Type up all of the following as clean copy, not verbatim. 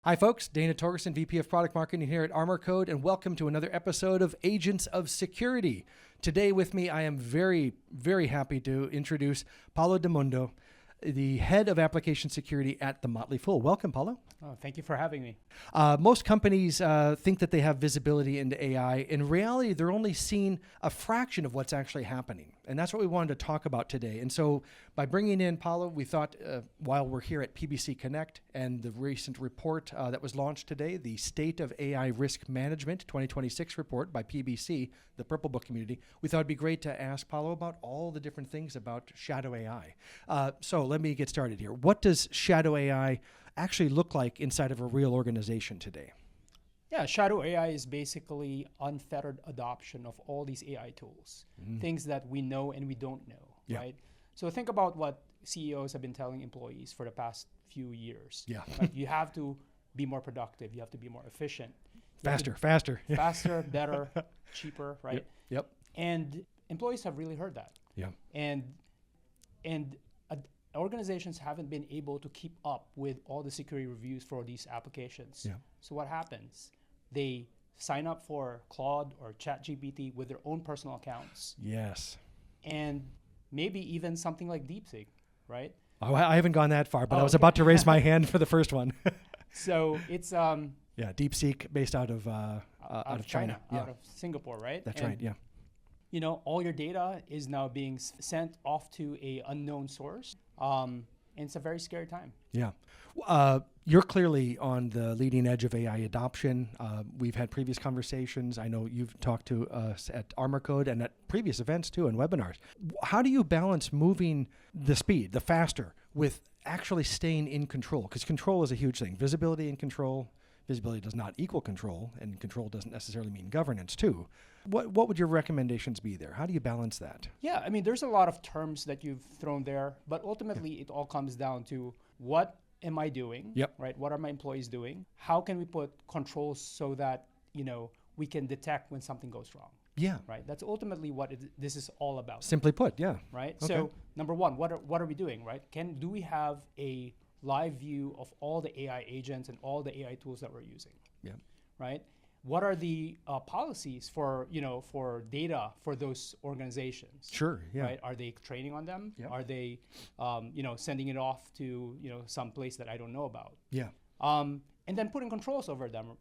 Hi, folks. Dana Torgerson, VP of Product Marketing here at ArmorCode, and welcome to another episode of Agents of Security. Today with me, I am very, very happy to introduce Paolo del Mundo, the head of application security at the Motley Fool. Welcome, Paolo. Oh, thank you for having me. Most companies think that they have visibility into AI. In reality, they're only seeing a fraction of what's actually happening. And that's what we wanted to talk about today. And so by bringing in Paolo, we thought while we're here at PBC Connect and the recent report that was launched today, the State of AI Risk Management 2026 report by PBC, the Purple Book community, we thought it'd be great to ask Paolo about all the different things about shadow AI. So let me get started here. What does shadow AI actually look like inside of a real organization today? Yeah, shadow AI is basically unfettered adoption of all these AI tools, things that we know and we don't know, right? So think about what CEOs have been telling employees for the past few years. Yeah. Right? You have to be more productive. You have to be more efficient. Faster. Faster, better, cheaper, right? Yep. And employees have really heard that. Yeah. And organizations haven't been able to keep up with all the security reviews for these applications. Yeah. So what happens? They sign up for Claude or ChatGPT with their own personal accounts. Yes. And maybe even something like DeepSeek, right? Oh, I haven't gone that far, but I was okay. about to raise my hand for the first one. So it's yeah, DeepSeek based out of China. out of Singapore, right? That's right. Yeah. You know, all your data is now being sent off to a unknown source. And it's a very scary time. Yeah. You're clearly on the leading edge of AI adoption. We've had previous conversations. I know you've talked to us at ArmorCode and at previous events too and webinars. How do you balance moving the speed, the faster, with actually staying in control? Because control is a huge thing. Visibility and control. Visibility does not equal control, and control doesn't necessarily mean governance too. What would your recommendations be there? How do you balance that? Yeah, I mean, there's a lot of terms that you've thrown there, but ultimately it all comes down to what am I doing, right? What are my employees doing? How can we put controls so that, you know, we can detect when something goes wrong? Yeah. Right? That's ultimately what this is all about. Simply put, yeah. Right? Okay. So number one, what are we doing, right? Do we have a live view of all the AI agents and all the AI tools that we're using? Yeah. Right? What are the policies for data for those organizations? Sure. Yeah. Right? Are they training on them? Yep. Are they, sending it off to some place that I don't know about? Yeah. And then putting controls over them.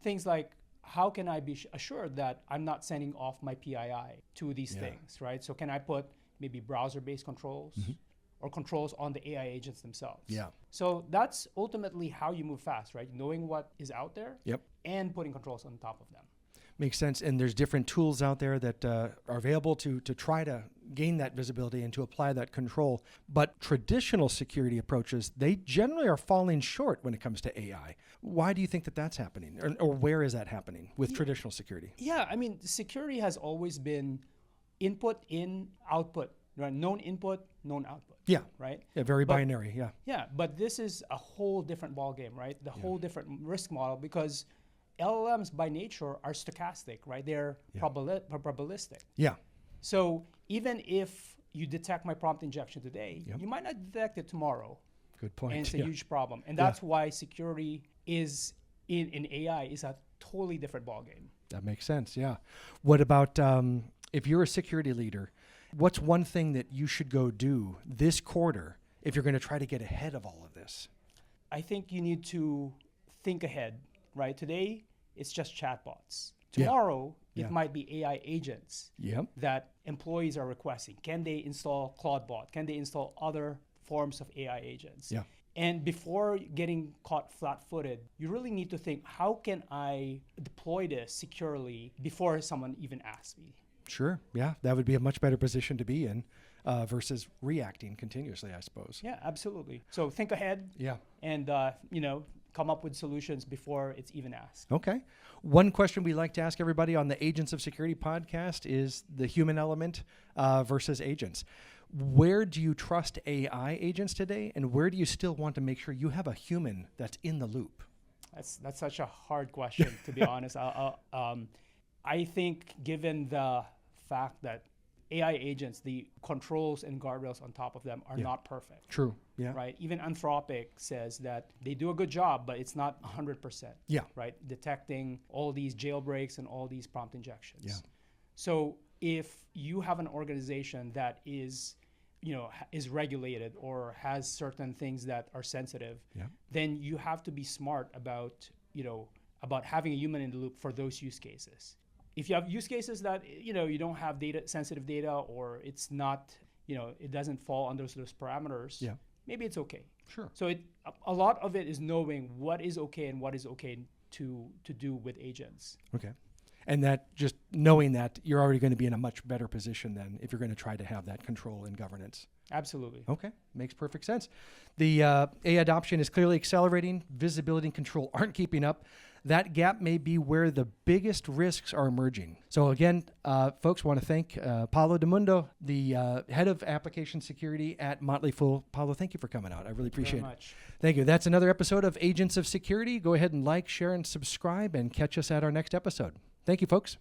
Things like, how can I be assured that I'm not sending off my PII to these things, right? So can I put maybe browser-based controls or controls on the AI agents themselves? Yeah. So that's ultimately how you move fast, right? Knowing what is out there and putting controls on top of them. Makes sense. And there's different tools out there that are available to try to gain that visibility and to apply that control. But traditional security approaches, they generally are falling short when it comes to AI. Why do you think that that's happening? Or where is that happening with traditional security? Yeah, I mean, security has always been input in, output, right? Known input, known output. Yeah. Right? Yeah, very binary, yeah. Yeah, but this is a whole different ballgame, right? The whole different risk model, because LLMs by nature are stochastic, right? They're probabilistic. Yeah. So even if you detect my prompt injection today, you might not detect it tomorrow. Good point. And it's a huge problem. And that's why security is in AI is a totally different ballgame. That makes sense, yeah. What about if you're a security leader, what's one thing that you should go do this quarter if you're going to try to get ahead of all of this? I think you need to think ahead, right? Today, it's just chatbots. Tomorrow, it might be AI agents that employees are requesting. Can they install CloudBot? Can they install other forms of AI agents? Yeah. And before getting caught flat-footed, you really need to think, how can I deploy this securely before someone even asks me? Sure. Yeah, that would be a much better position to be in versus reacting continuously, I suppose. Yeah, absolutely. So think ahead. Yeah. And come up with solutions before it's even asked. Okay. One question we like to ask everybody on the Agents of Security podcast is the human element versus agents. Where do you trust AI agents today, and where do you still want to make sure you have a human that's in the loop? That's such a hard question, to be honest. I think given the fact that AI agents, the controls and guardrails on top of them are not perfect. True. Yeah. Right? Even Anthropic says that they do a good job, but it's not 100%. Yeah. Right? Detecting all these jailbreaks and all these prompt injections. Yeah. So if you have an organization that is, is regulated or has certain things that are sensitive, then you have to be smart about, about having a human in the loop for those use cases. If you have use cases that, you don't have sensitive data, or it's not, it doesn't fall under those parameters, maybe it's okay. Sure. So a lot of it is knowing what is okay and what is okay to do with agents. Okay. And that, just knowing that, you're already going to be in a much better position then if you're going to try to have that control and governance. Absolutely. Okay, makes perfect sense. The AI adoption is clearly accelerating. Visibility and control aren't keeping up. That gap may be where the biggest risks are emerging. So again, folks, want to thank Paolo del Mundo, the head of application security at Motley Fool. Paolo, thank you for coming out. I really appreciate it. Thank you. That's another episode of Agents of Security. Go ahead and like, share, and subscribe, and catch us at our next episode. Thank you, folks.